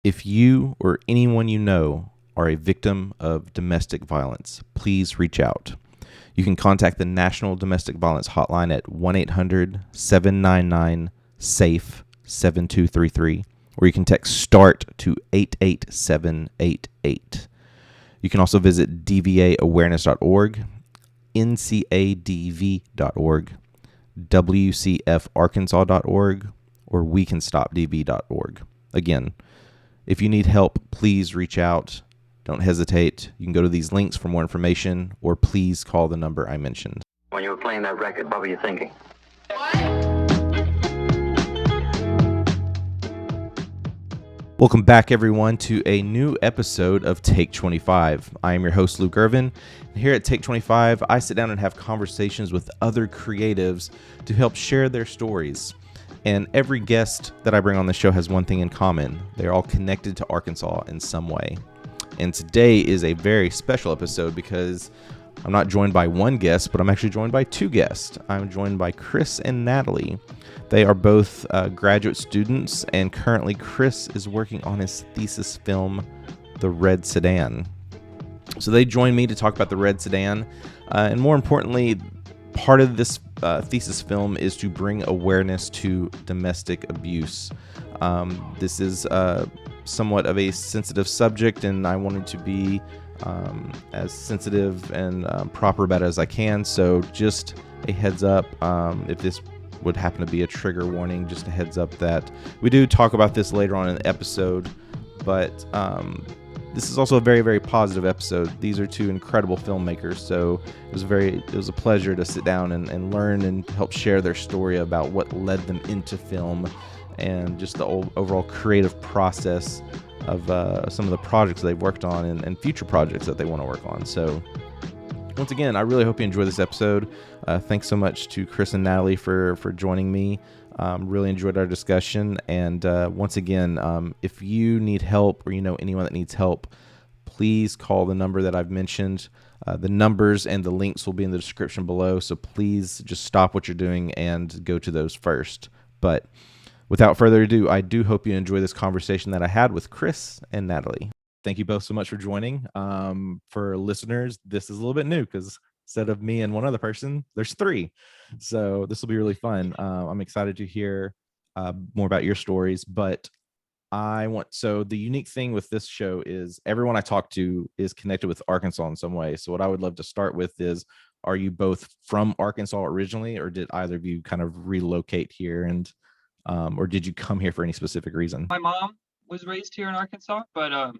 If you or anyone you know are a victim of domestic violence, please reach out. You can contact the National Domestic Violence Hotline at 1-800-799-SAFE 7233, or you can text START to 88788. You can also visit dvaawareness.org, ncadv.org, wcfarkansas.org, or wecanstopdv.org. Again, if you need help, please reach out. Don't hesitate. You can go to these links for more information, or please call the number I mentioned. When you were playing that record, what were you thinking? Welcome back, everyone, to a new episode of Take 25. I am your host, Luke Irvin. Here at Take 25, I sit down and have conversations with other creatives to help share their stories. And every guest that I bring on the show has one thing in common. They're all connected to Arkansas in some way. And today is a very special episode because I'm not joined by one guest, but I'm actually joined by two guests. I'm joined by Chris and Nathaly. They are both graduate students, and currently Chris is working on his thesis film, The Red Sedan. So they joined me to talk about The Red Sedan, and more importantly, part of this thesis film is to bring awareness to domestic abuse. This is somewhat of a sensitive subject, and I wanted to be as sensitive and proper about it as I can. So just a heads up, if this would happen to be a trigger warning, just a heads up that we do talk about this later on in the episode, but this is also a very, very positive episode. These are two incredible filmmakers, so it was a pleasure to sit down and learn and help share their story about what led them into film and just the overall creative process of some of the projects they've worked on and future projects that they want to work on. So once again, I really hope you enjoy this episode. Thanks so much to Chris and Nathaly for joining me. Really enjoyed our discussion. And once again, if you need help or you know anyone that needs help, please call the number that I've mentioned. The numbers and the links will be in the description below. So please just stop what you're doing and go to those first. But without further ado, I do hope you enjoy this conversation that I had with Chris and Nathaly. Thank you both so much for joining. For listeners, this is a little bit new because instead of me and one other person, there's three. So this will be really fun. I'm excited to hear more about your stories. But so the unique thing with this show is everyone I talk to is connected with Arkansas in some way. So what I would love to start with is, are you both from Arkansas originally, or did either of you kind of relocate here, and or did you come here for any specific reason? My mom was raised here in Arkansas, but I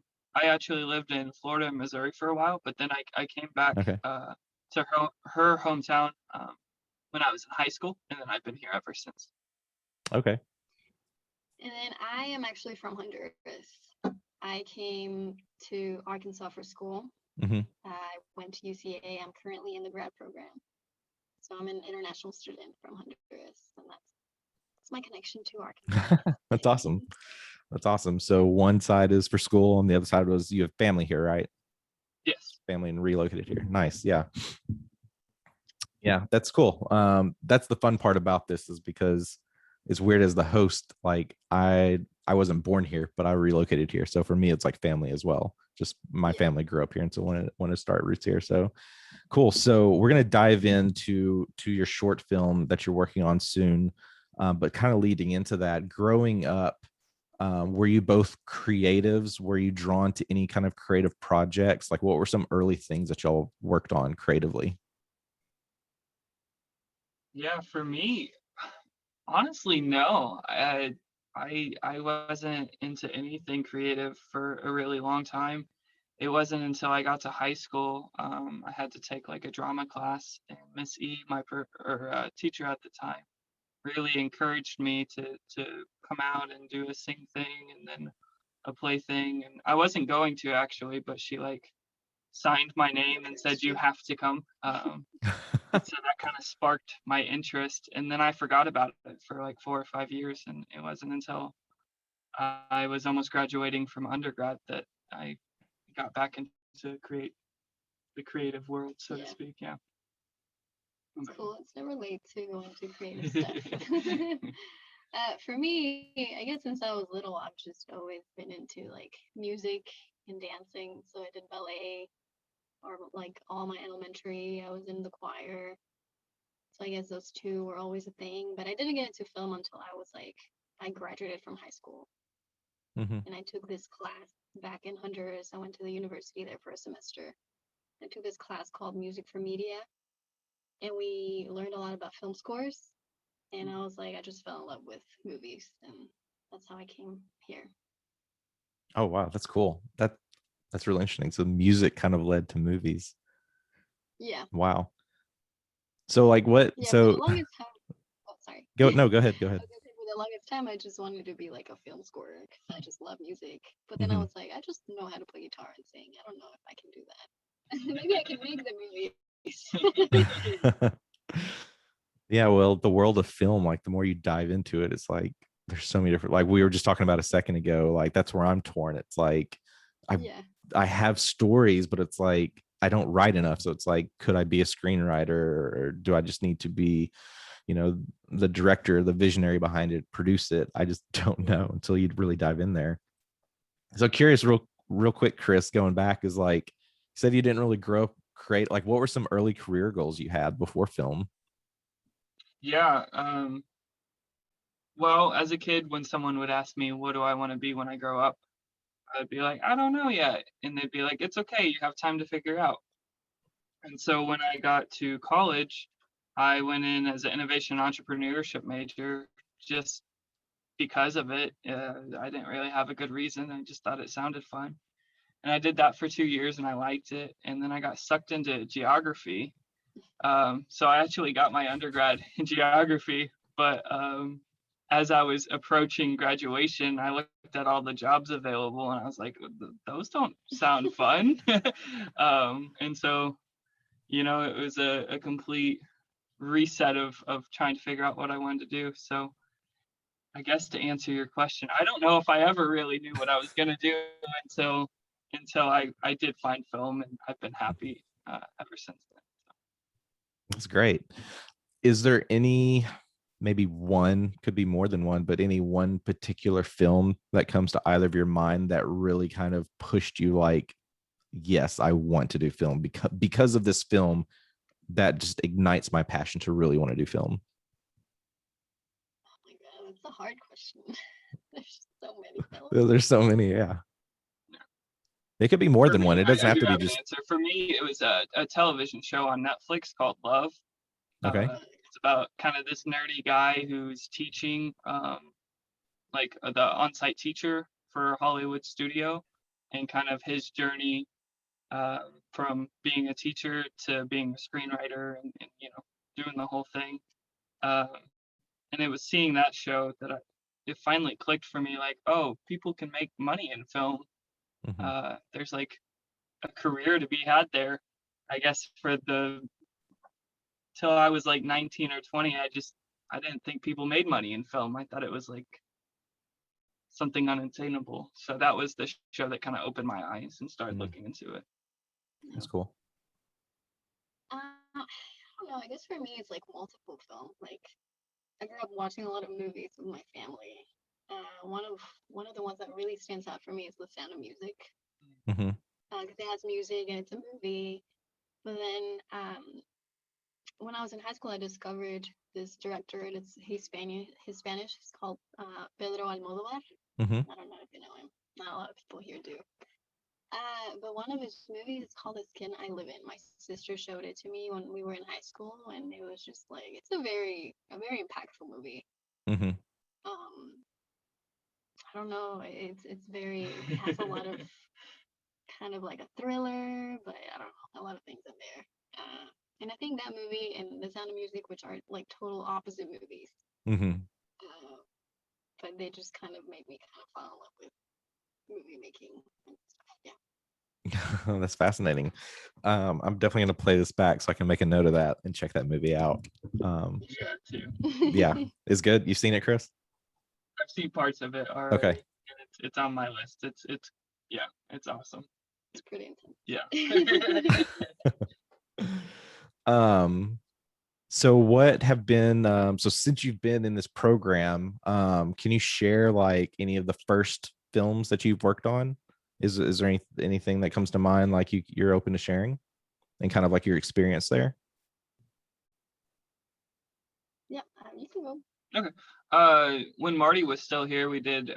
actually lived in Florida and Missouri for a while, but then I came back to her hometown when I was in high school, and then I've been here ever since. Okay. And then I am actually from Honduras. I came to Arkansas for school. Mm-hmm. I went to UCA. I'm currently in the grad program. So I'm an international student from Honduras, and that's my connection to Arkansas. That's awesome. That's awesome. So one side is for school, and the other side was you have family here, right? Yes. Family and relocated here. Nice. Yeah. Yeah, that's cool. That's the fun part about this, is because it's weird as the host, like I wasn't born here, but I relocated here. So for me, it's like family as well. Just my family grew up here, and so want to start roots here. So cool. So we're gonna dive into your short film that you're working on soon. But kind of leading into that, growing up, were you both creatives? Were you drawn to any kind of creative projects? Like, what were some early things that y'all worked on creatively? Yeah, for me, honestly, no. I wasn't into anything creative for a really long time. It wasn't until I got to high school, I had to take like a drama class, and Miss E, my teacher at the time, really encouraged me to come out and do a sing thing and then a play thing. And I wasn't going to actually, but she like signed my name and said you have to come. So that kind of sparked my interest, and then I forgot about it for like 4 or 5 years, and it wasn't until I was almost graduating from undergrad that I got back into the creative world, so to speak. Yeah. It's cool. It's never late to go into creative stuff. For me, I guess since I was little, I've just always been into like music and dancing. So I did ballet, or like all my elementary, I was in the choir. So I guess those two were always a thing. But I didn't get into film until I graduated from high school, Hmm. and I took this class back in Honduras. I went to the university there for a semester. I took this class called Music for Media, and we learned a lot about film scores. And I was like, I just fell in love with movies, and that's how I came here. Oh wow, that's cool. That's really interesting. So music kind of led to movies. Yeah, Wow. So like what? yeah. For the So longest time, oh sorry. go no, go ahead, go I ahead. was gonna say for the longest time, I just wanted to be like a film scorer because I just love music. But then I Hmm. was like, I just know how to play guitar and sing. I don't know if I can do that. Maybe I can make the movies. Yeah, well, the world of film, like the more you dive into it, it's like there's so many different, like we were just talking about a second ago, like that's where I'm torn. It's like I Yeah, I have stories, but it's like I don't write enough. So it's like, could I be a screenwriter, or do I just need to be, the director, the visionary behind it, produce it? I just don't know until you really dive in there. So curious, real quick, Chris, going back, is like you said you didn't really grow up create, like what were some early career goals you had before film? Yeah. Well, as a kid, when someone would ask me, what do I want to be when I grow up? I'd be like, I don't know yet. And they'd be like, it's okay. You have time to figure out. And so when I got to college, I went in as an innovation entrepreneurship major just because of it. I didn't really have a good reason. I just thought it sounded fun. And I did that for 2 years and I liked it. And then I got sucked into geography. So I actually got my undergrad in geography, but as I was approaching graduation, I looked at all the jobs available and I was like, those don't sound fun. And so, it was a complete reset of trying to figure out what I wanted to do. So I guess to answer your question, I don't know if I ever really knew what I was going to do until I did find film, and I've been happy ever since then. That's great. Is there any, maybe one, could be more than one, but any one particular film that comes to either of your mind that really kind of pushed you, like, yes, I want to do film because of this film, that just ignites my passion to really want to do film? oh my god, that's a hard question. There's so many films. There's so many, yeah. It could be more For than one. me, It doesn't I have do to be have an just answer. For me, it was a television show on Netflix called Love. okay. It's about kind of this nerdy guy who's teaching, like the on-site teacher for a Hollywood studio, and kind of his journey from being a teacher to being a screenwriter, and doing the whole thing. Um, and it was seeing that show that it finally clicked for me. Like, oh, people can make money in film. Mhm. There's like a career to be had there. I guess for the till I was like 19 or 20, I didn't think people made money in film. I thought it was like something unattainable. So that was the show that kind of opened my eyes and started Mhm. looking into it. That's cool. I don't know. I guess for me, it's like multiple films. Like I grew up watching a lot of movies with my family. One of the ones that really stands out for me is The Sound of Music, Hmm. because it has music and it's a movie. But then when I was in high school, I discovered this director, and he's Spanish. He's Spanish. It's called Pedro Almodovar. Hmm. I don't know if you know him. Not a lot of people here do. But one of his movies is called The Skin I Live In. My sister showed it to me when we were in high school, and it was just like it's a very impactful movie. Hmm. Um, I don't know. It has a lot of kind of like a thriller, but I don't know, a lot of things in there. And I think that movie and The Sound of Music, which are like total opposite movies, Hmm. uh, but they just kind of made me kind of fall in love with movie making and stuff. Yeah. That's fascinating. I'm definitely going to play this back so I can make a note of that and check that movie out. Um, Yeah, too. yeah, it's good. You've seen it, Chris? I've seen parts of it already, Okay. and it's on my list. It's yeah, it's awesome. It's pretty intense. Yeah. um, So what have been so since you've been in this program, can you share like any of the first films that you've worked on? Is there anything that comes to mind like you're open to sharing and kind of like your experience there? Yeah, you can go. Okay. When Marty was still here, we did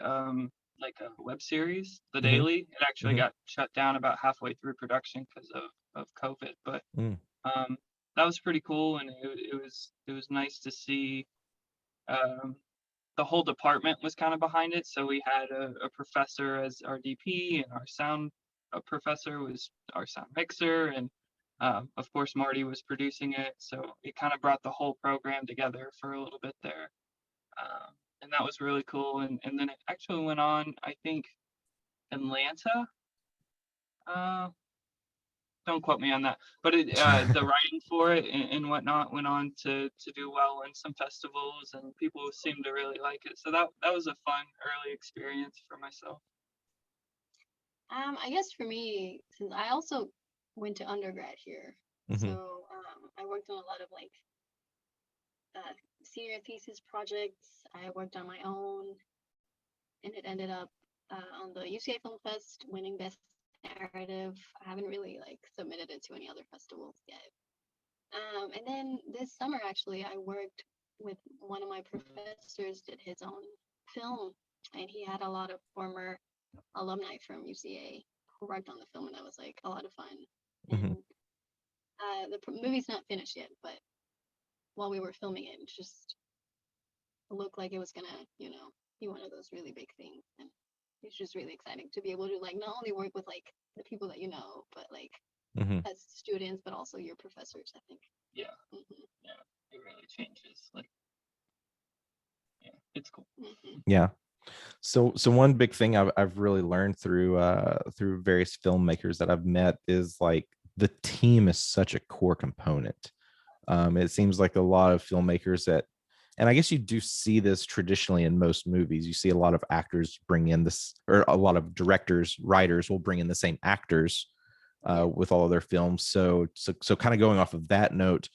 like a web series, The Hmm. Daily. It actually Hmm. got shut down about halfway through production because of COVID, but Mm. um, that was pretty cool, and it was nice to see. Um, the whole department was kind of behind it, so we had a professor as our DP, and our sound professor was our sound mixer, and of course Marty was producing it. So it kind of brought the whole program together for a little bit there. And that was really cool. And then it actually went on, I think, Atlanta. Uh, don't quote me on that, but the writing for it and whatnot went on to do well in some festivals, and people seemed to really like it. So that was a fun early experience for myself. I guess for me, since I also went to undergrad here, Hmm. so I worked on a lot of like senior thesis projects. I worked on my own, and it ended up on the UCA Film Fest winning Best Narrative. I haven't really like submitted it to any other festivals yet. And then this summer, actually, I worked with one of my professors, did his own film, and he had a lot of former alumni from UCA who worked on the film, and that was like a lot of fun. Hmm. And the movie's not finished yet, but while we were filming it, it just looked like it was gonna, be one of those really big things. And it's just really exciting to be able to like not only work with like the people that you know, but like Hmm. as students, but also your professors, I think. Yeah, Hmm. yeah, it really changes. Like, yeah, it's cool. Hmm. Yeah. So one big thing I've really learned through various filmmakers that I've met is like the team is such a core component. It seems like a lot of filmmakers that, and I guess you do see this traditionally in most movies. You see a lot of actors bring in this, or a lot of directors, writers will bring in the same actors Yeah. with all of their films. So kind of going off of that note,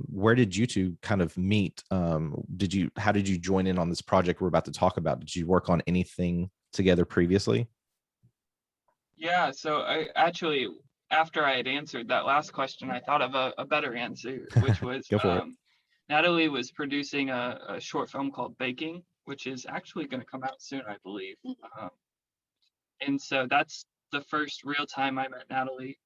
where did you two kind of meet? How did you join in on this project we're about to talk about? Did you work on anything together previously? Yeah, so I actually, after I had answered that last question, I thought of a better answer, which was Go for it. Nathaly was producing a short film called Baking, which is actually going to come out soon, I believe. Um, and so that's the first real time I met Nathaly.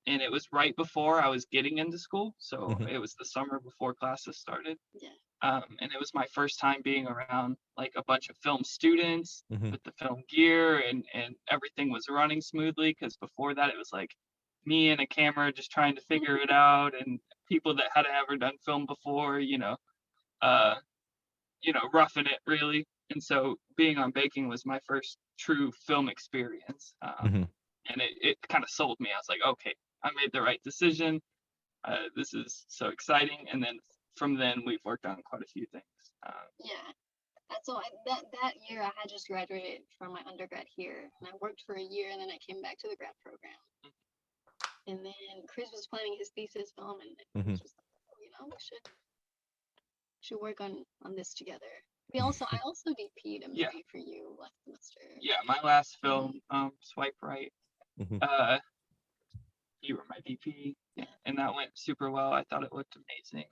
And it was right before I was getting into school, so Hmm. it was the summer before classes started. Yeah. And it was my first time being around like a bunch of film students Hmm. with the film gear, and everything was running smoothly, because before that it was like me and a camera just trying to figure it out, and people that hadn't ever done film before, uh, roughing it really. And so being on Baking was my first true film experience. Hmm. And it kind of sold me. I was like, okay, I made the right decision. This is so exciting. And then from then we've worked on quite a few things. Yeah. So that year I had just graduated from my undergrad here, and I worked for a year, and then I came back to the grad program. And then Chris was planning his thesis film, and it Hmm. was just like, oh, we should work on this together. I also DP'd a Yeah, movie for you last semester. yeah. My last Hmm. film, Swipe Right. Hmm. Uh, you were my DP, Yeah. and that went super well. I thought it looked amazing.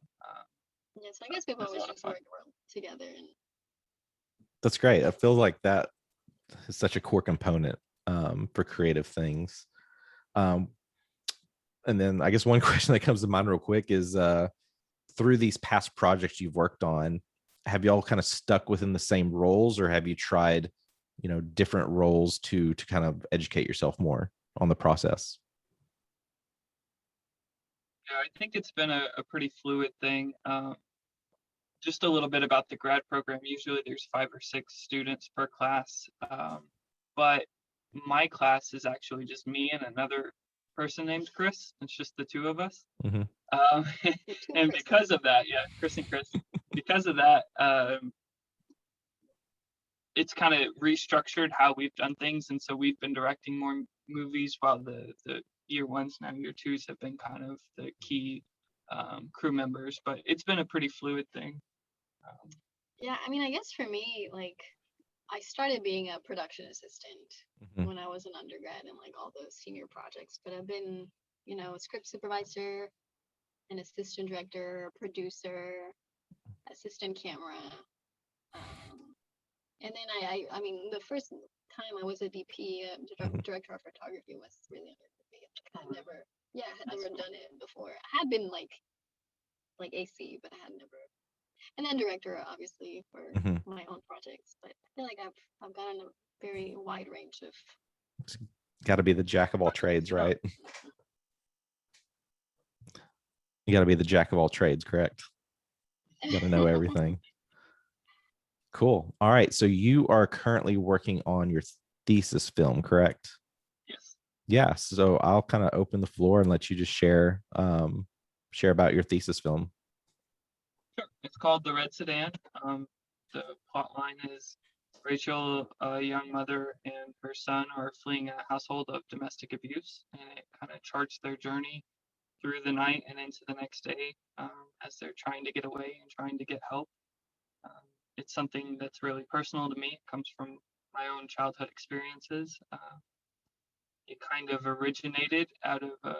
Yeah. So I guess we've It was a always lot of just fun. worked well together, and That's great. I feel like that is such a core component for creative things. Um, and then I guess one question that comes to mind real quick is through these past projects you've worked on, have you all kind of stuck within the same roles, or have you tried, different roles to kind of educate yourself more on the process? Yeah, I think it's been a pretty fluid thing. Just a little bit about the grad program. Usually there's 5 or 6 students per class, but my class is actually just me and another person named Chris. It's just the two of us. Mm-hmm. Um, the two and Chris's. because of that, yeah, Chris and Chris, because of that, it's kind of restructured how we've done things. And so we've been directing more movies, while the year ones, now year twos, have been kind of the key crew members, but it's been a pretty fluid thing. Yeah, I mean, I guess for me, like, I started being a production assistant when I was an undergrad and like all those senior projects, but I've been, a script supervisor, an assistant director, producer, assistant camera. And then I mean, the first time I was a DP, director of photography, was really under me. I had never done it before. I had been like AC, but I had never. And then director, obviously, for my own projects. But I feel like I've gotten a very wide range of. Got to be the jack of all trades, right? You got to be the jack of all trades, correct? You got to know everything. Cool. All right. So you are currently working on your thesis film, correct? Yes. Yeah. So I'll kind of open the floor and let you just share about your thesis film. Sure. It's called The Red Sedan. The plot line is Rachel, a young mother, and her son are fleeing a household of domestic abuse, and it kind of charts their journey through the night and into the next day as they're trying to get away and trying to get help. It's something that's really personal to me. It comes from my own childhood experiences. It kind of originated out of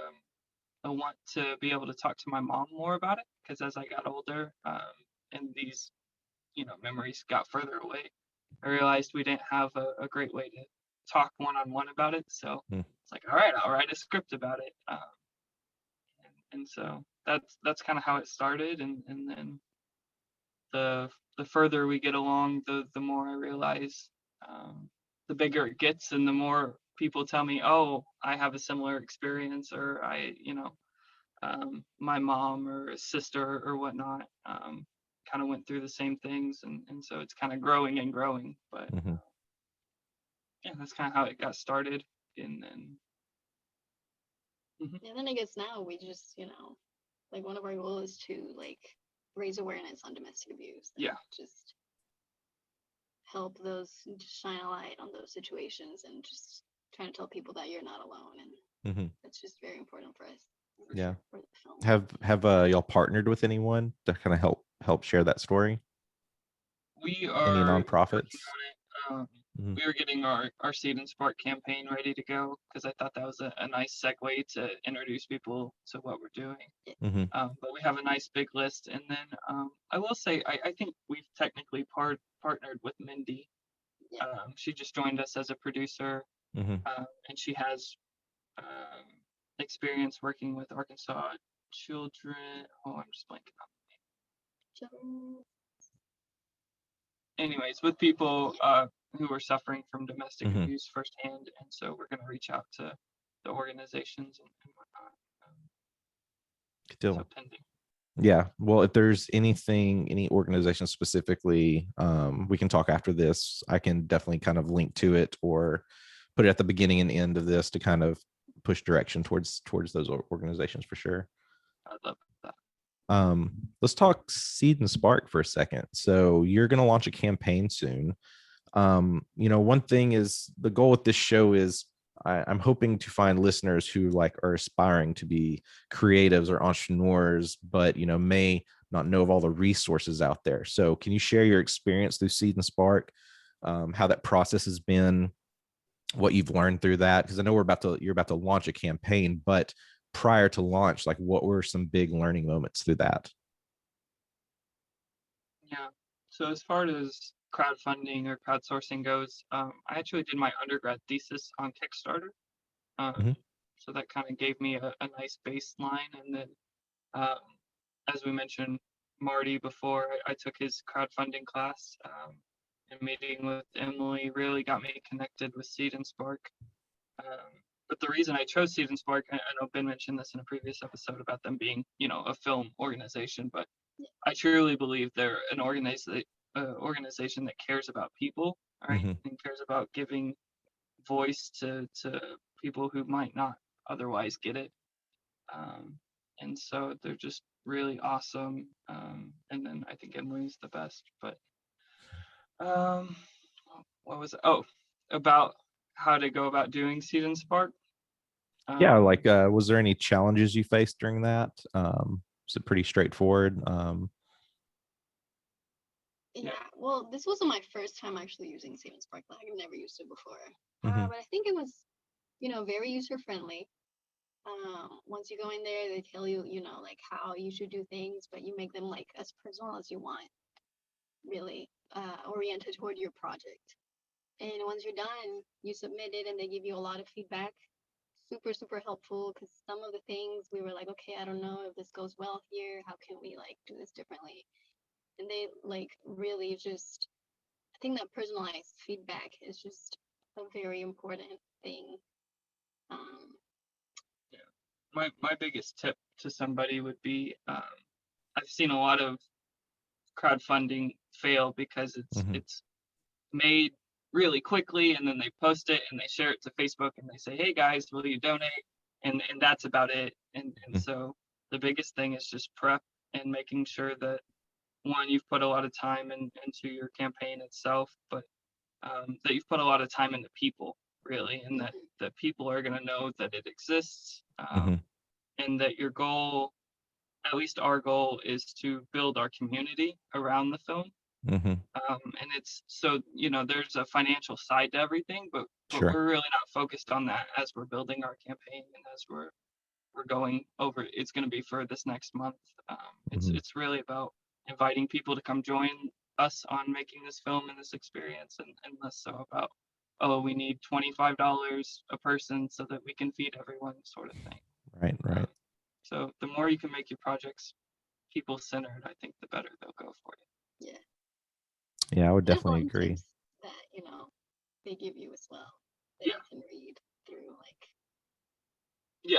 I want to be able to talk to my mom more about it, because as I got older and these, memories got further away, I realized we didn't have a great way to talk one-on-one about it. So it's like, all right, I'll write a script about it. And so that's kind of how it started. And then the further we get along, the more I realize the bigger it gets, and the more people tell me, oh, I have a similar experience, or my mom or a sister or whatnot kind of went through the same things, and so it's kind of growing and growing. But yeah, that's kind of how it got started. And then and then I guess now we just, like one of our goals is to like raise awareness on domestic abuse. Yeah. Just help just shine a light on those situations, and just trying to tell people that you're not alone. And that's just very important for us. Yeah. For the film. Have y'all partnered with anyone to kind of help share that story? We are any nonprofits? We were getting our Seed and Spark campaign ready to go, because I thought that was a nice segue to introduce people to what we're doing. But we have a nice big list. And then I will say, I think we've technically partnered with Mindy. Yeah. She just joined us as a producer, and she has experience working with Arkansas children. Oh, I'm just blanking on the name. Anyways, with people who are suffering from domestic abuse firsthand, and so we're going to reach out to the organizations and whatnot. Good deal. So pending. Yeah. Well, if there's any organization specifically, we can talk after this. I can definitely kind of link to it or put it at the beginning and end of this to kind of push direction towards those organizations for sure. I love that. Let's talk Seed and Spark for a second. So you're going to launch a campaign soon. One thing is, the goal with this show is I'm hoping to find listeners who are aspiring to be creatives or entrepreneurs, but may not know of all the resources out there. So can you share your experience through Seed and Spark, how that process has been, what you've learned through that? Because I know you're about to launch a campaign, but prior to launch, what were some big learning moments through that? Yeah. So as far as crowdfunding or crowdsourcing goes, I actually did my undergrad thesis on Kickstarter. So that kind of gave me a nice baseline. And then, as we mentioned, Marty before, I took his crowdfunding class, and meeting with Emily really got me connected with Seed and Spark. But the reason I chose Seed and Spark, I know Ben mentioned this in a previous episode about them being, a film organization, but I truly believe they're an organization that cares about people, right? And cares about giving voice to people who might not otherwise get it. And so they're just really awesome. And then I think Emily's the best. But what was it? Oh, about how to go about doing Seed and Spark. Yeah, was there any challenges you faced during that? Is it pretty straightforward? Yeah, well, this wasn't my first time actually using Savings Spark. I've never used it before. Mhm. But I think it was, very user friendly. Once you go in there, they tell you, like how you should do things, but you make them like as personal as you want, really oriented toward your project. And once you're done, you submit it and they give you a lot of feedback. Super, super helpful because some of the things we were like, okay, I don't know if this goes well here. How can we like do this differently? And they like really just, I think that personalized feedback is just a very important thing. Um, My biggest tip to somebody would be, I've seen a lot of crowdfunding fail because Mhm. it's made really quickly, and then they post it and they share it to Facebook and they say, hey guys, will you donate? And that's about it. And Mm. so the biggest thing is just prep and making sure that, one, you've put a lot of time into your campaign itself, but that you've put a lot of time into people, really, and that people are going to know that it exists, Mhm. and that your goal, at least our goal, is to build our community around the film. Mhm. And it's so, there's a financial side to everything, but Sure. we're really not focused on that as we're building our campaign and as we're going over. It's going to be for this next month. It's Mhm. it's really about inviting people to come join us on making this film and this experience, and less so about, oh, we need $25 a person so that we can feed everyone, sort of thing. Right. Um, Right. so the more you can make your projects people centered, I think the better they'll go for you. yeah. Yeah, I would And definitely important agree. tips that, they give you as well that Yeah. you can read through, like, Yeah,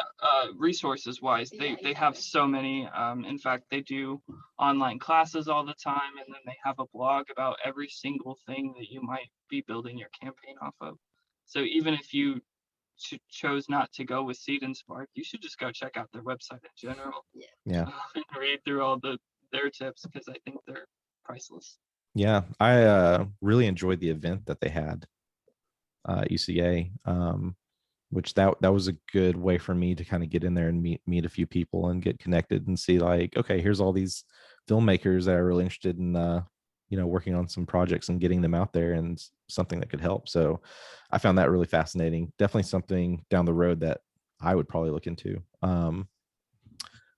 resources wise, yeah, they have exactly. so many. In fact, they do online classes all the time, and then they have a blog about every single thing that you might be building your campaign off of. So even if you chose not to go with Seed and Spark, you should just go check out their website in general, Yeah. Yeah. and read through all their tips, because I think they're priceless. Yeah. I really enjoyed the event that they had at UCA. Which that was a good way for me to kind of get in there and meet a few people and get connected and see, like, okay, here's all these filmmakers that are really interested in working on some projects and getting them out there and something that could help. So I found that really fascinating. Definitely something down the road that I would probably look into.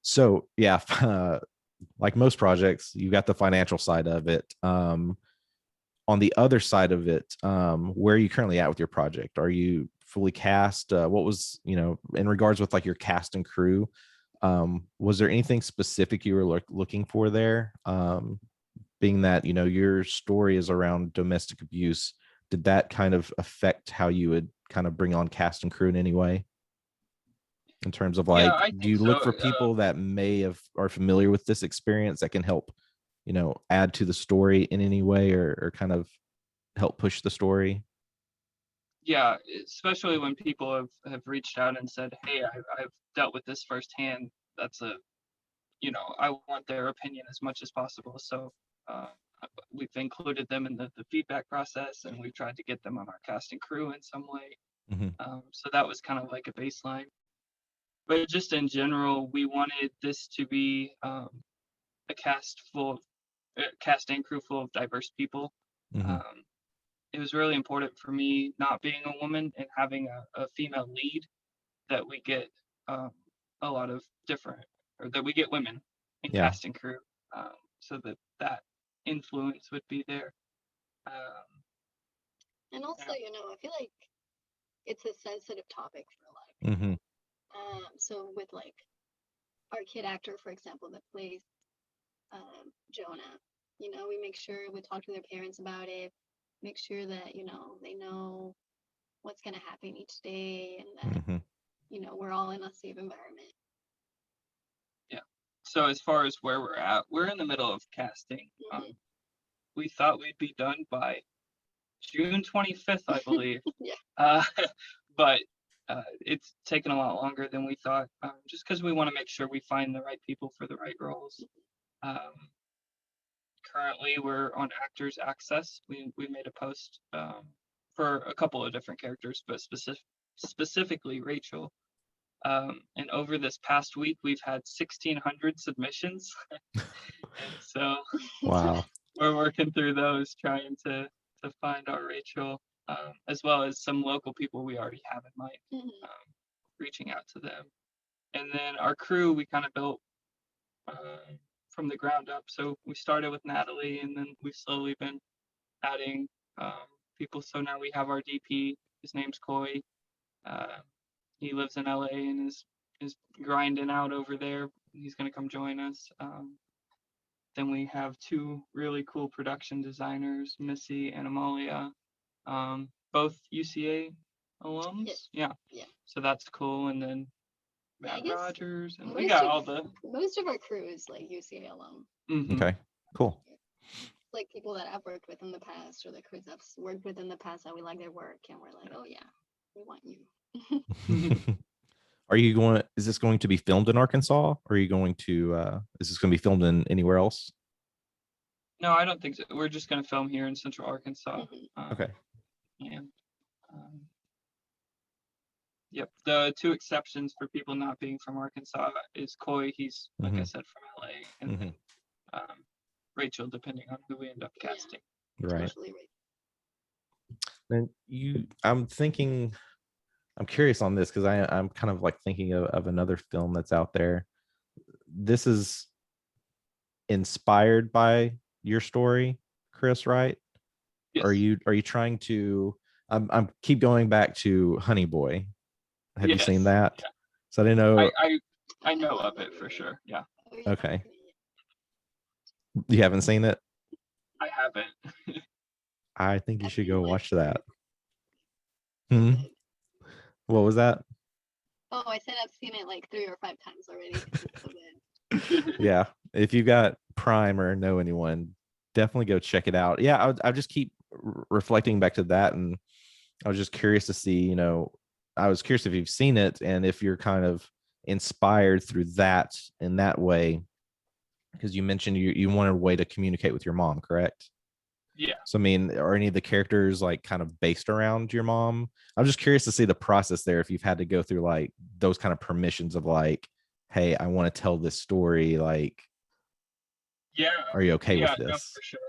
So yeah, like most projects, you got the financial side of it. On the other side of it, where are you currently at with your project? Are you fully cast? What was, in regards with like your cast and crew, was there anything specific you were looking for there? Being that, your story is around domestic abuse, did that kind of affect how you would kind of bring on cast and crew in any way? In terms of Yeah, like, I do think you so. look for people that are familiar with this experience that can help, add to the story in any way, or kind of help push the story? Yeah, especially when people have reached out and said, hey, I've dealt with this firsthand. That's I want their opinion as much as possible. So uh, we've included them in the feedback process, and we've tried to get them on our cast and crew in some way. Mhm. So that was kind of like a baseline. But just in general, we wanted this to be a cast and crew full of diverse people. Mhm. Um, it was really important for me, not being a woman and having a female lead, that we get um, a lot of different, or that we get women in Yeah. cast and crew, so that influence would be there. Um, And also, yeah. I feel like it's a sensitive topic for a lot of Mhm. people. So with like our kid actor, for example, that plays Jonah, we make sure we talk to their parents about it, make sure that, they know what's going to happen each day and that, Mhm. we're all in a safe environment. Yeah. So as far as where we're at, we're in the middle of casting. Hmm. We thought we'd be done by June 25th, I believe. Yeah. Uh, but it's taken a lot longer than we thought, just because we want to make sure we find the right people for the right roles. Um, Currently, we're on Actors Access. We made a post for a couple of different characters, but specifically Rachel. And over this past week, we've had 1,600 submissions. And so Wow. we're working through those, trying to find our Rachel, as well as some local people we already have in mind, reaching out to them. And then our crew, we kind of built from the ground up. So we started with Nathaly, and then we've slowly been adding people. So now we have our DP. His name's Coy. He lives in LA and is grinding out over there. He's going to come join us. Then we have 2 really cool production designers, Missy and Amalia, both UCA alums. Yeah. So that's cool. And then Matt Rogers, and we got all the most of our crew is like UCA alum. Okay, cool. Like people that I've worked with in the past, or the crews I've worked with in the past, that we like their work, and we're like, oh yeah, we want you. Is this going to be filmed in Arkansas? Or are you going to, is this going to be filmed in anywhere else? No, I don't think so. We're just going to film here in Central Arkansas. Okay. And yep, the 2 exceptions for people not being from Arkansas is Coy. He's, like I said, from LA, and then Rachel, depending on who we end up casting. Right. And I'm curious on this, because I'm kind of like thinking of another film that's out there. This is inspired by your story, Chris, right? Yes. Are you trying to? I'm keep going back to Honey Boy. Have you seen that? Yeah. So I didn't know. I know of it for sure. Yeah. Okay. You haven't seen it? I haven't. I think you should go watch that. What was that? Oh, I said I've seen it like 3 or 5 times already. It's so good. Yeah, if you got Prime or know anyone, definitely go check it out. Yeah, I just keep reflecting back to that, and I was just curious to see, I was curious if you've seen it and if you're kind of inspired through that in that way, because you mentioned you wanted a way to communicate with your mom, correct? Yeah. So I mean, are any of the characters like kind of based around your mom? I'm just curious to see the process there, if you've had to go through like those kind of permissions of like, hey, I want to tell this story, like, yeah, are you okay with this? No, for sure.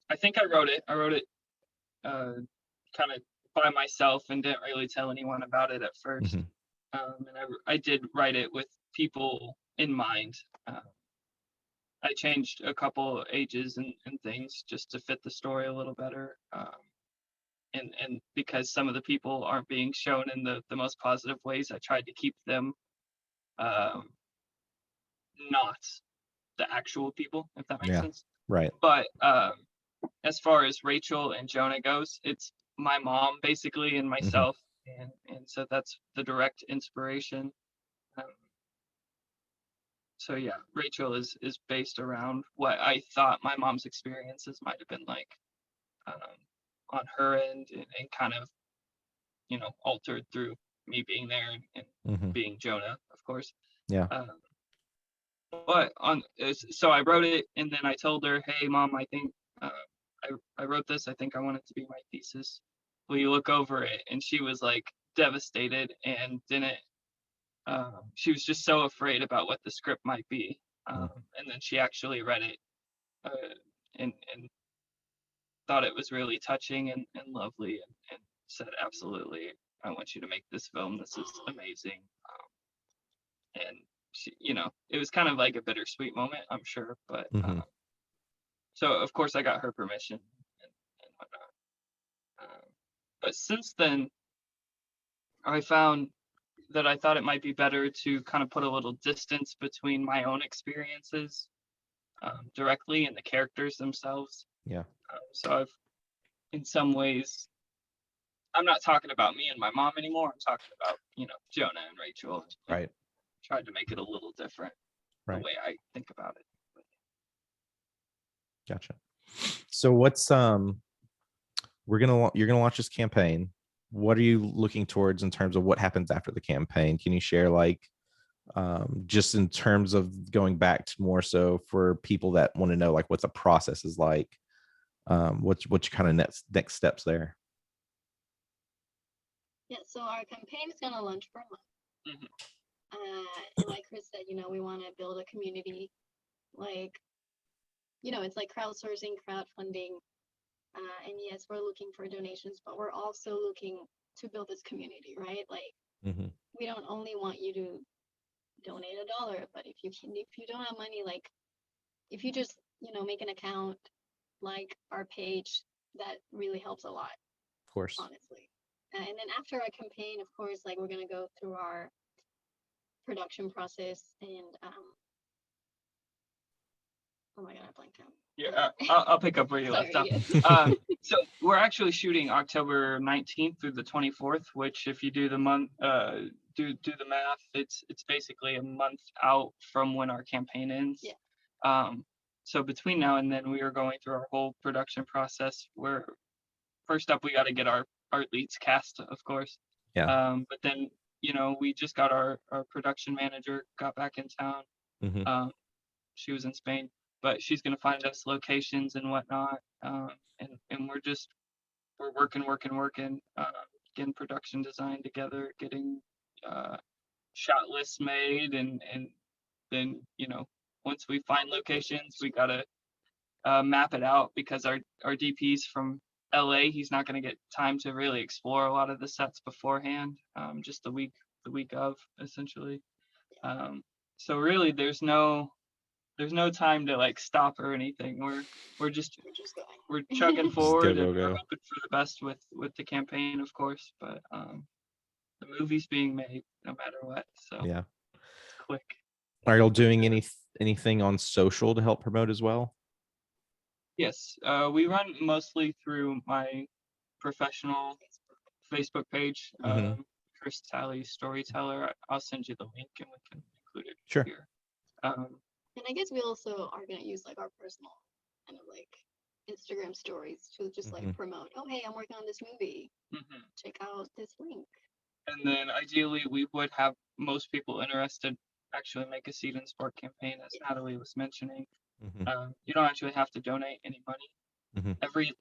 I think I wrote it kind of by myself and didn't really tell anyone about it at first. And I did write it with people in mind. I changed a couple ages and things just to fit the story a little better. And because some of the people aren't being shown in the most positive ways, I tried to keep them not the actual people, if that makes sense. Right. But as far as Rachel and Jonah goes, it's my mom basically and myself. And so that's the direct inspiration. So yeah, Rachel is based around what I thought my mom's experiences might have been like on her end, and kind of, altered through me being there and being Jonah, of course. Yeah. But so I wrote it, and then I told her, hey mom, I think I wrote this. I think I want it to be my thesis. Will you look over it? And she was like devastated and didn't. She was just so afraid about what the script might be. And then she actually read it and thought it was really touching and lovely, and said, absolutely, I want you to make this film. This is amazing. And she, it was kind of like a bittersweet moment, I'm sure. But so of course I got her permission and whatnot. But since then, I found that I thought it might be better to kind of put a little distance between my own experiences directly and the characters themselves. Yeah. So I've, in some ways, I'm not talking about me and my mom anymore. I'm talking about, Jonah and Rachel. Right. Tried to make it a little different, the way I think about it. Gotcha. So what's you're gonna launch this campaign. What are you looking towards in terms of what happens after the campaign? Can you share like just in terms of going back to more so for people that want to know like what the process is like? What's your kind of next steps there? Yeah, so our campaign is gonna launch for a month. Mhm. And like Chris said, we want to build a community. Like, it's like crowdsourcing, crowdfunding. And yes, we're looking for donations, but we're also looking to build this community, right? Like, Mm-hmm. we don't only want you to donate $1, but if you don't have money, like, if you just, make an account, like our page, that really helps a lot, Of course. honestly. And then after our campaign, of course, like, we're gonna go through our production process and oh my god, I blanked out. Yeah, I'll pick up where you left off. Sorry, yeah. So we're actually shooting October 19th through the 24th, which if you do the month, do the math, it's basically a month out from when our campaign ends. Yeah. So between now and then, we are going through our whole production process. Where first up, we got to get our leads cast, of course. Yeah. But then, we just got our production manager got back in town. Mm-hmm. She was in Spain, but she's gonna find us locations and whatnot. And we're working, getting production design together, getting shot lists made, and then once we find locations, we gotta map it out because our DP's from LA. He's not gonna get time to really explore a lot of the sets beforehand. Just the week of essentially. So really, there's no time to like stop or anything. We're just going. we're chugging Just forward, and we're go. hoping for the best with the campaign, of course. But the movie's being made no matter what, so Yeah. it's quick. Are y'all doing anything on social to help promote as well? Yes, we run mostly through my professional Facebook page, Mm-hmm. Chris Talley Storyteller. I'll send you the link, and we can include it Sure. here. Um, And I guess we also are gonna use like our personal kind of like Instagram stories to just Mhm. like promote. Oh, hey, I'm working on this movie. mhm. Check out this link. And then ideally, we would have most people interested actually make a Seed and Spark campaign, as Nathaly was mentioning. Mm-hmm. You don't actually have to donate any money. Mhm. Every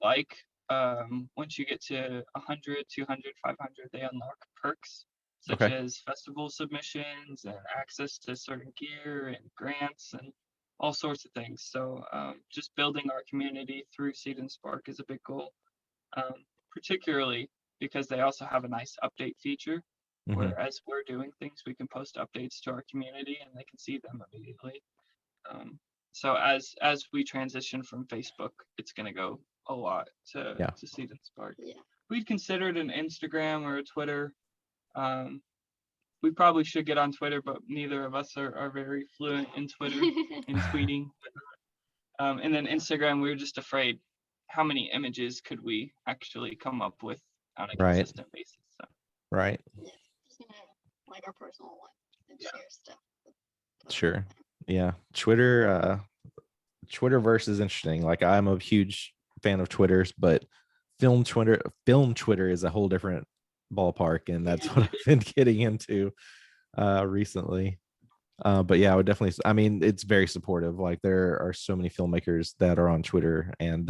once you get to 100, 200, 500, they unlock perks such Okay. as festival submissions and access to certain gear and grants and all sorts of things. So just building our community through Seed and Spark is a big goal, particularly because they also have a nice update feature. Mm-hmm. Where as we're doing things, we can post updates to our community and they can see them immediately. So as we transition from Facebook, it's going to go a lot to Yeah. Seed and Spark. Yeah. We'd considered an Instagram or a Twitter. We probably should get on Twitter, but neither of us are very fluent in Twitter and tweeting. And then Instagram, we were just afraid how many images could we actually come up with on a Right. consistent basis. So Right. Yeah. Just gonna have like our personal one and Yeah. share stuff. Sure. Yeah. Twitterverse is interesting. Like, I'm a huge fan of Twitter's, but film Twitter is a whole different ballpark, and that's what I've been getting into recently. But yeah, I would definitely. I mean, it's very supportive. Like, there are so many filmmakers that are on Twitter, and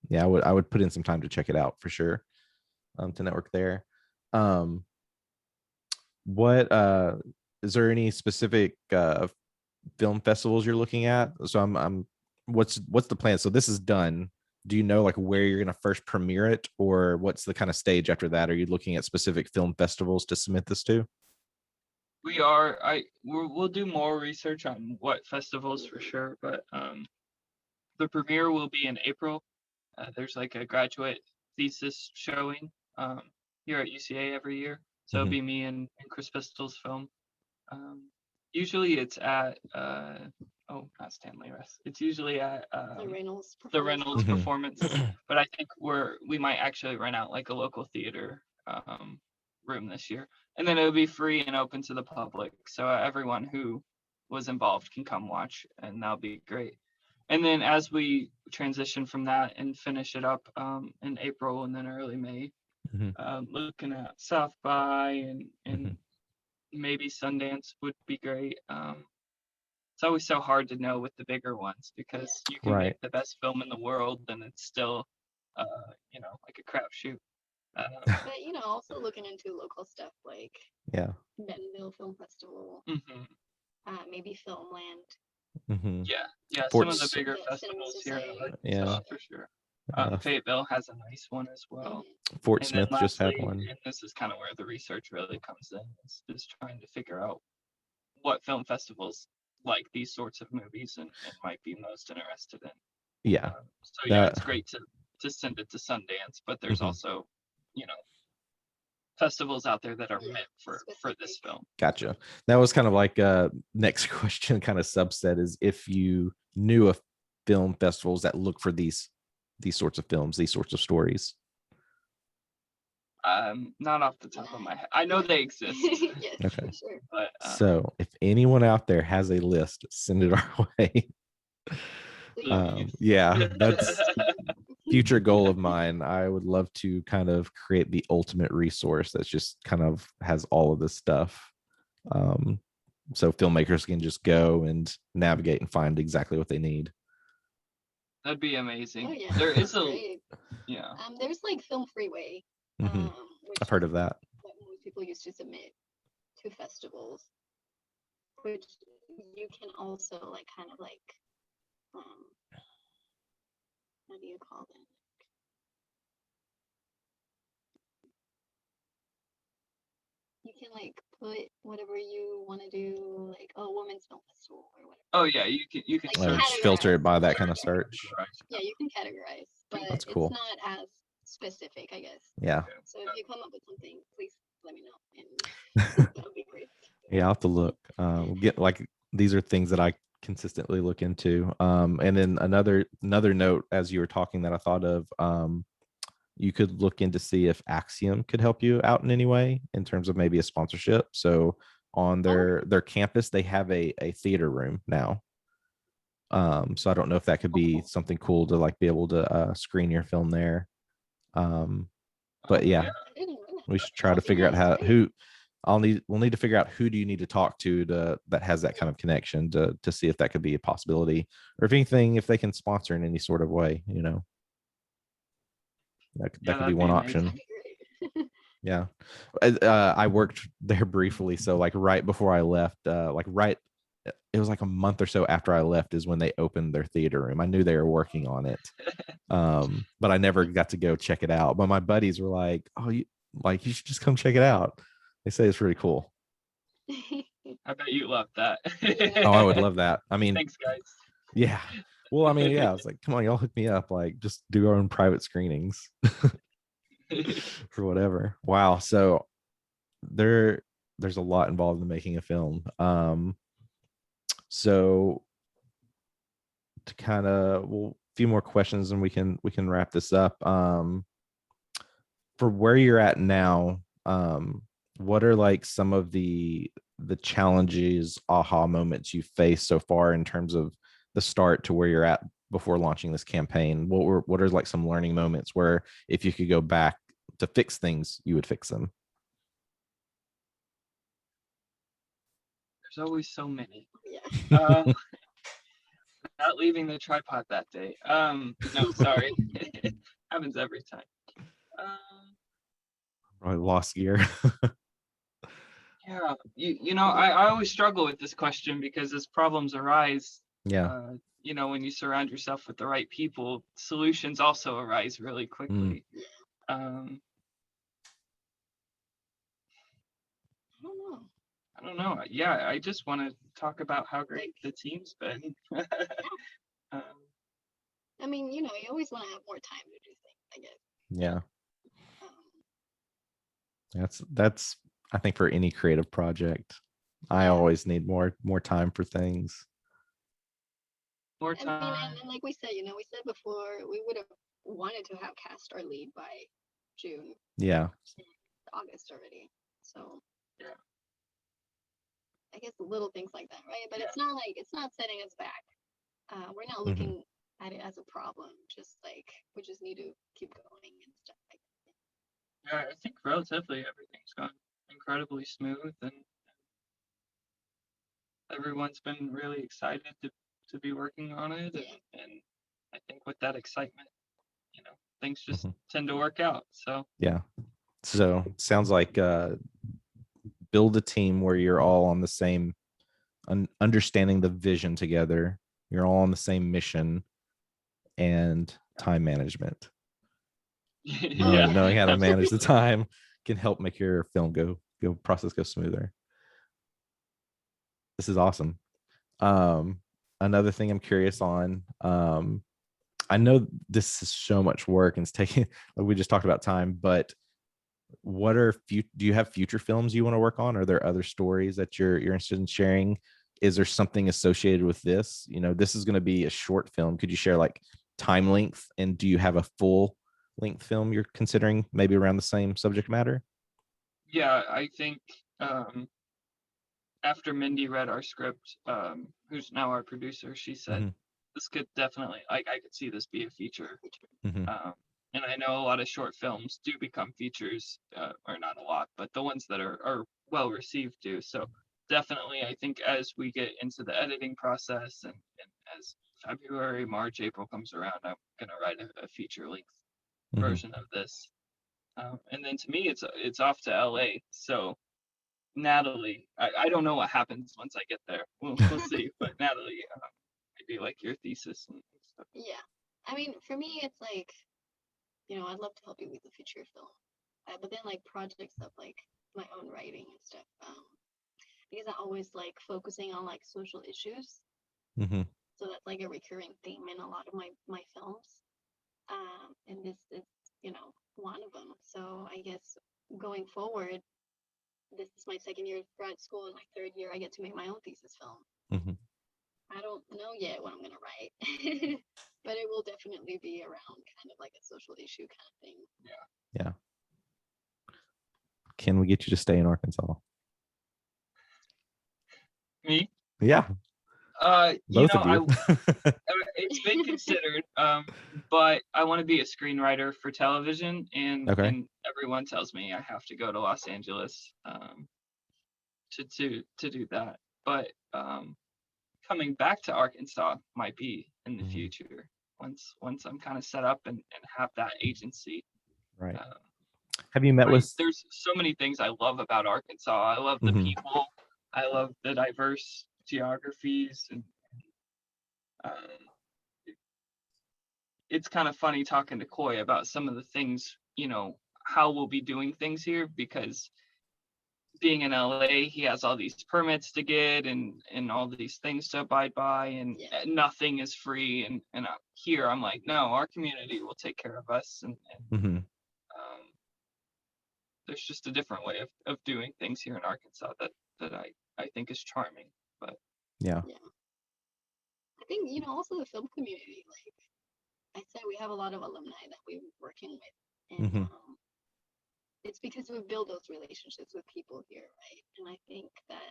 yeah, I would put in some time to check it out for sure. To network there. What is there any specific film festivals you're looking at? So I'm what's the plan? So this is done. Do you know like where you're going to first premiere it, or what's the kind of stage after that? Are you looking at specific film festivals to submit this to? we are. We'll do more research on what festivals for sure, but the premiere will be in April. There's like a graduate thesis showing here at UCA every year. So it'll Mhm. be me and Chris Pistol's film. Usually it's at not Stanley Rest. It's usually at The Reynolds the performance. Reynolds Mhm. performance. But I think we might actually rent out like a local theater room this year, and then it'll be free and open to the public, so everyone who was involved can come watch, and that'll be great. And then as we transition from that and finish it up in April and then early May, Mhm. looking at South by and Mhm. maybe Sundance would be great. It's always so hard to know with the bigger ones because you can Right. make the best film in the world and it's still, like a crapshoot. But also looking into local stuff like Yeah. Bentonville Film Festival, Mhm. maybe Filmland, Mm-hmm. Yeah. Some of the Fort's, bigger the Cinema festivals here in Society. yeah. Arkansas for sure. Uh, Fayetteville has a nice one as well. Fort And then Smith just had lastly, one. and this is kind of where the research really comes in, is trying to figure out what film festivals like these sorts of movies and might be most interested in. Yeah. So yeah, That. it's great to send it to Sundance, but there's Mhm. also, festivals out there that are meant for this film. Gotcha. That was kind of like next question, kind of subset is if you knew of film festivals that look for these sorts of films, these sorts of stories. Not off the top of my head. I know they exist. Yes, Okay. for sure. But So if anyone out there has a list, send it our way. please. Yeah, that's future goal of mine. I would love to kind of create the ultimate resource that's just kind of has all of this stuff. So filmmakers can just go and navigate and find exactly what they need. That'd be amazing. Oh yeah, There is that's great. yeah. There's like Film Freeway, Mhm. which I've heard is of that. what most people used to submit to festivals, which you can also like kind of like what do you call them? You can like put whatever you want to do, like women's film festival or whatever. Oh yeah, you can Like, search. categorize. Filter it by that kind of search. Yeah, you can categorize, but That's cool. it's not as specific, I guess. Yeah. So if you come up with something, please let me know, and that would be great. Yeah, I'll have to look. Get like these are things that I consistently look into. And then another note as you were talking that I thought of, you could look into see if Axiom could help you out in any way in terms of maybe a sponsorship. So on their campus, they have a theater room now. So I don't know if that could be something cool to like be able to screen your film there. But yeah, we should try to figure out we'll need to figure out who do you need to talk to that has that kind of connection to see if that could be a possibility, or if anything, if they can sponsor in any sort of way, that could be one option. Yeah. I worked there briefly, so like right before I left, it was like a month or so after I left is when they opened their theater room. I knew they were working on it, but I never got to go check it out. But my buddies were like, "Oh, you should just come check it out." They say it's really cool. I bet you love that. Oh, I would love that. I mean, thanks, guys. Yeah. Well, I mean, yeah, I was like, come on, y'all hook me up. Like, just do our own private screenings for whatever. Wow. So there's a lot involved in making a film. So to kind of a few more questions and we can wrap this up. For where you're at now, what are like some of the challenges, aha moments you faced so far in terms of the start to where you're at before launching this campaign? What are like some learning moments where if you could go back to fix things, you would fix them? There's always so many. Yeah. Not leaving the tripod that day. No, sorry. It happens every time. Probably lost gear. Yeah, I always struggle with this question because as problems arise, Yeah. when you surround yourself with the right people, solutions also arise really quickly. I don't know. Yeah, I just want to talk about how great the team's been. I mean, you always want to have more time to do things, I guess. Yeah. That's I think for any creative project, I always need more time for things. More time. I mean, and like we said, we said before, we would have wanted to have cast our lead by June. Yeah. August already. So yeah. I guess little things like that, right? But it's not setting us back. We're not looking at it as a problem. Just like we just need to keep going and stuff like that. Yeah, I think relatively everything's gone incredibly smooth, and everyone's been really excited to be working on it, and I think with that excitement, things just tend to work out. So yeah, So sounds like build a team where you're all on the same, understanding the vision together. You're all on the same mission and time management. Yeah, Knowing how to manage the absolutely. time can help make your film process go smoother. This is awesome. Another thing I'm curious on, I know this is so much work and it's taking, like we just talked about time, but what are do you have future films you want to work on? Are there other stories that you're interested in sharing? Is there something associated with this? This is going to be a short film. Could you share like time length, and do you have a full length film you're considering maybe around the same subject matter? Yeah, I think after Mindy read our script, who's now our producer, she said this could definitely, like, I could see this be a feature. And I know a lot of short films do become features, or not a lot, but the ones that are well received do. So definitely, I think as we get into the editing process and as February, March, April comes around, I'm gonna write a feature length version of this. And then to me, it's off to LA. So Nathaly, I don't know what happens once I get there. We'll see. But Nathaly, maybe like your thesis and stuff. Yeah. I mean, for me, it's like, I'd love to help you with the feature film. But then like projects of like my own writing and stuff. Because I always like focusing on like social issues. So that's like a recurring theme in a lot of my films. And this is, one of them. So I guess going forward, this is my second year of grad school, and my third year I get to make my own thesis film. I don't know yet what I'm gonna write, but it will definitely be around kind of like a social issue kind of thing. Yeah. Can we get you to stay in Arkansas? Me? Yeah. Both of you. It's been considered, but I want to be a screenwriter for television, and everyone tells me I have to go to Los Angeles to do that. But coming back to Arkansas might be in the future once I'm kind of set up and have that agency. Right. Have you met with? There's so many things I love about Arkansas. I love the people. I love the diverse geographies, and it's kind of funny talking to Coy about some of the things, how we'll be doing things here, because being in LA, he has all these permits to get and all these things to abide by, and nothing is free. And here I'm like, no, our community will take care of us. And there's just a different way of doing things here in Arkansas that I think is charming. But yeah. I think, also the film community, like I said, we have a lot of alumni that we're working with, and it's because we build those relationships with people here, right? And I think that's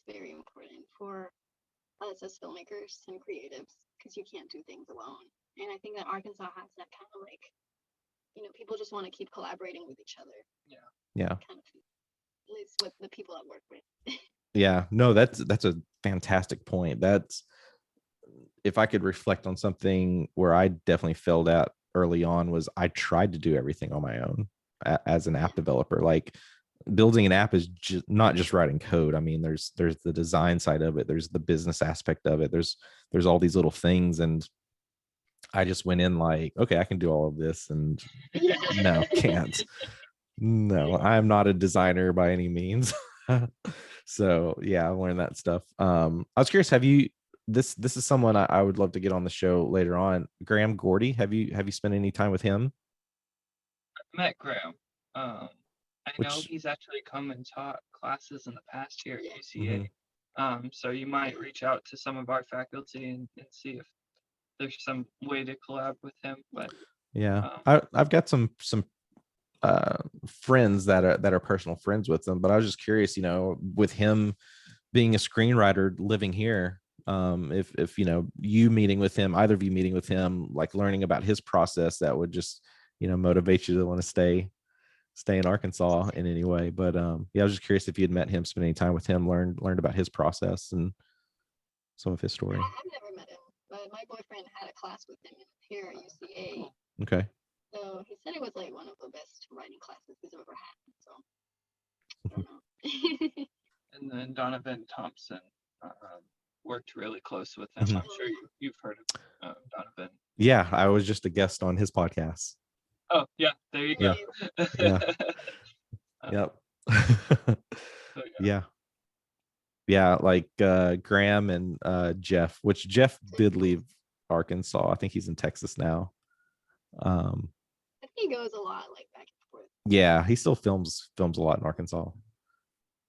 very important for us as filmmakers and creatives, because you can't do things alone. And I think that Arkansas has that kind of like, people just want to keep collaborating with each other. Yeah. Kind of, at least with the people I work with. Yeah. No, that's a fantastic point. That's, if I could reflect on something where I definitely failed at early on, was I tried to do everything on my own as an app developer. Like building an app is not just writing code. I mean, there's the design side of it. There's the business aspect of it. There's all these little things. And I just went in like, okay, I can do all of this. And no, can't. No, I'm not a designer by any means. So yeah, I learned that stuff. I was curious, have you, this is someone I would love to get on the show later on. Graham Gordy, have you spent any time with him? I met Graham. I know he's actually come and taught classes in the past here at UCA. So you might reach out to some of our faculty and see if there's some way to collab with him. But yeah, I've got some friends that are personal friends with them, but I was just curious, with him being a screenwriter living here, if you meeting with him, either of you meeting with him, like learning about his process, that would just motivate you to want to stay in Arkansas in any way. But yeah, I was just curious if you had met him, spent any time with him, learned about his process and some of his story. I've never met him, but my boyfriend had a class with him here at UCA. Okay. So he said it was like one of the best writing classes he's ever had. So I don't know. And then Donovan Thompson worked really close with him. Mhm. I'm sure you've heard of Donovan. Yeah, I was just a guest on his podcast. Oh, yeah, there you go. Yeah. Yep. So, Yeah. Yeah, like Graham and Jeff, which Jeff did leave Arkansas. I think he's in Texas now. I think he goes a lot like back and forth. Yeah, he still films a lot in Arkansas.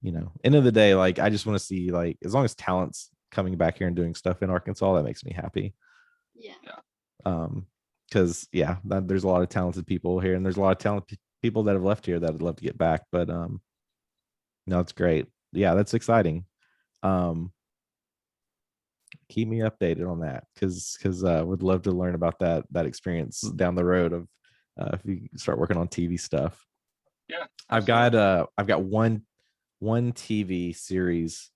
You know, end of the day, like I just want to see, like, as long as talent's coming back here and doing stuff in Arkansas, that makes me happy. Yeah. Because there's a lot of talented people here, and there's a lot of talented people that have left here that I'd love to get back. But no, it's great. Yeah, that's exciting. Keep me updated on that, because would love to learn about that experience down the road of if you start working on TV stuff. Yeah, I've got one TV series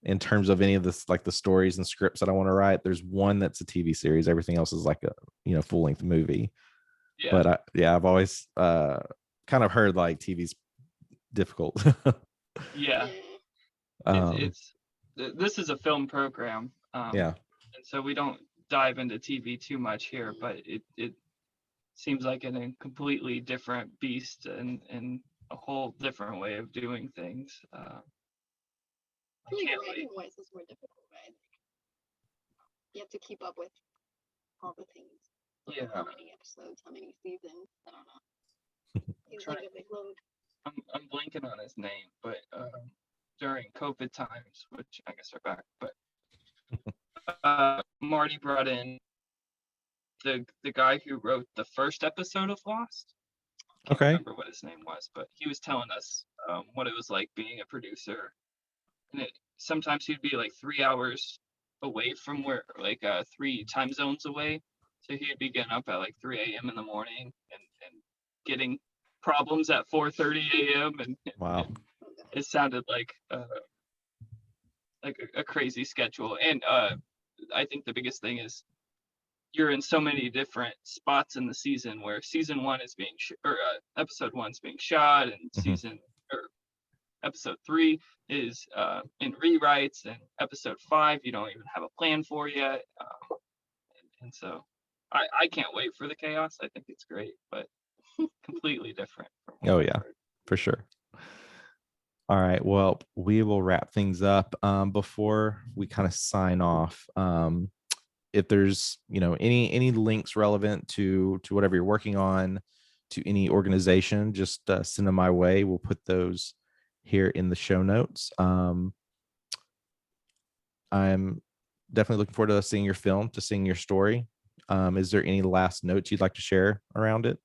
in terms of any of this, like the stories and scripts that I want to write. There's one that's a TV series. Everything else is like a full-length movie. Yeah. But I've always kind of heard like TV's difficult. Yeah. This is a film program. Yeah. And so we don't dive into TV too much here, but it seems like a completely different beast and a whole different way of doing things. I feel like writing wise is more difficult, right? You have to keep up with all the things. Yeah. How many episodes, how many seasons? I don't know. Seems like a big load. I'm blanking on his name, but during COVID times, which I guess are back, but Marty brought in the guy who wrote the first episode of Lost. I can't remember what his name was, but he was telling us what it was like being a producer. And sometimes he'd be like 3 hours away from where, like 3 time zones away. So he'd be getting up at like 3 a.m. in the morning and getting problems at 4:30 a.m. And wow, it sounded like a crazy schedule. And I think the biggest thing is you're in so many different spots in the season where season 1 is being episode 1's being shot, and episode 3 is in rewrites, and episode 5 you don't even have a plan for yet. And so I can't wait for the chaos. I think it's great, but completely different. Oh yeah, for sure. All right, well, we will wrap things up. Before we kind of sign off, if there's any links relevant to whatever you're working on, to any organization, just send them my way. We'll put those here in the show notes. I'm definitely looking forward to seeing your film, to seeing your story. Is there any last notes you'd like to share around it?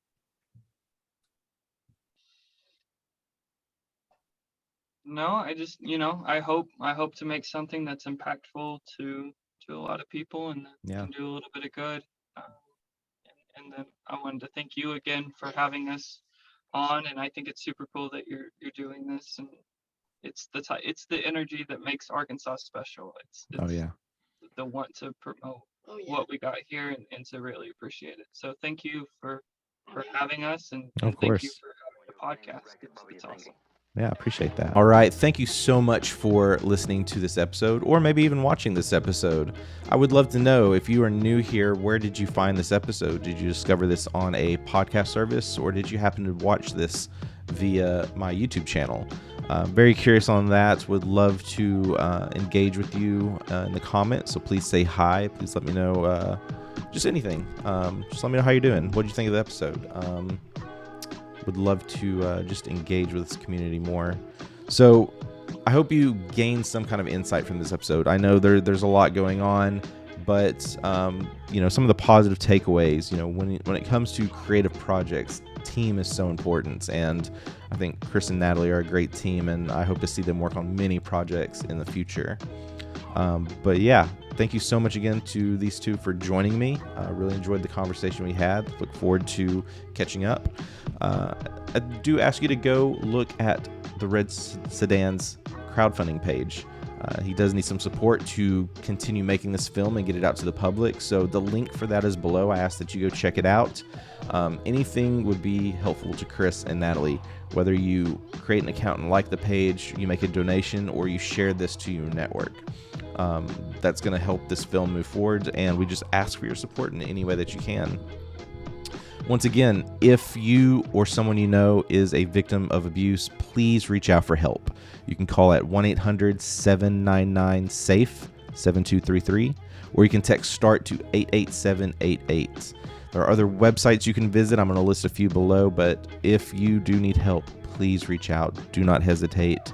No, I just I hope to make something that's impactful to a lot of people and can do a little bit of good. And then I wanted to thank you again for having us on, and I think it's super cool that you're doing this, and it's the energy that makes Arkansas special. It's the want to promote what we got here and to really appreciate it. So thank you for having us, and of course, thank you for having the podcast. It's awesome. Yeah, I appreciate that. All right. Thank you so much for listening to this episode, or maybe even watching this episode. I would love to know, if you are new here, where did you find this episode? Did you discover this on a podcast service, or did you happen to watch this via my YouTube channel? Very curious on that. Would love to engage with you in the comments. So please say hi. Please let me know just anything. Just let me know how you're doing. What did you think of the episode? Would love to just engage with this community more. So I hope you gained some kind of insight from this episode. I know there's a lot going on, but some of the positive takeaways, when it comes to creative projects, team is so important. And I think Chris and Nathaly are a great team, and I hope to see them work on many projects in the future. But yeah, thank you so much again to these two for joining me. I really enjoyed the conversation we had. Look forward to catching up. I do ask you to go look at the Red Sedan's crowdfunding page. He does need some support to continue making this film and get it out to the public. So the link for that is below. I ask that you go check it out. Anything would be helpful to Chris and Nathaly, whether you create an account and like the page, you make a donation, or you share this to your network. That's going to help this film move forward, and we just ask for your support in any way that you can. Once again, if you or someone you know is a victim of abuse, please reach out for help. You can call at 1-800-799-SAFE 7233, or you can text START to 88788. There are other websites you can visit. I'm going to list a few below, but if you do need help, please reach out. Do not hesitate.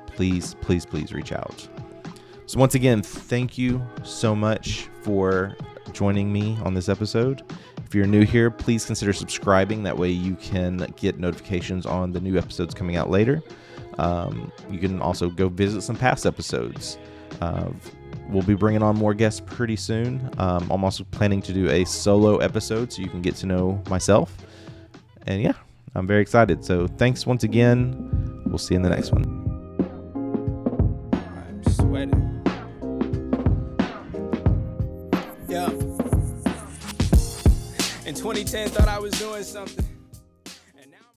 Please, please, please reach out. So once again, thank you so much for joining me on this episode. If you're new here, please consider subscribing. That way you can get notifications on the new episodes coming out later. You can also go visit some past episodes. We'll be bringing on more guests pretty soon. I'm also planning to do a solo episode so you can get to know myself. And yeah, I'm very excited. So thanks once again. We'll see you in the next one. I'm sweating. Yeah. In 2010, thought I was doing something.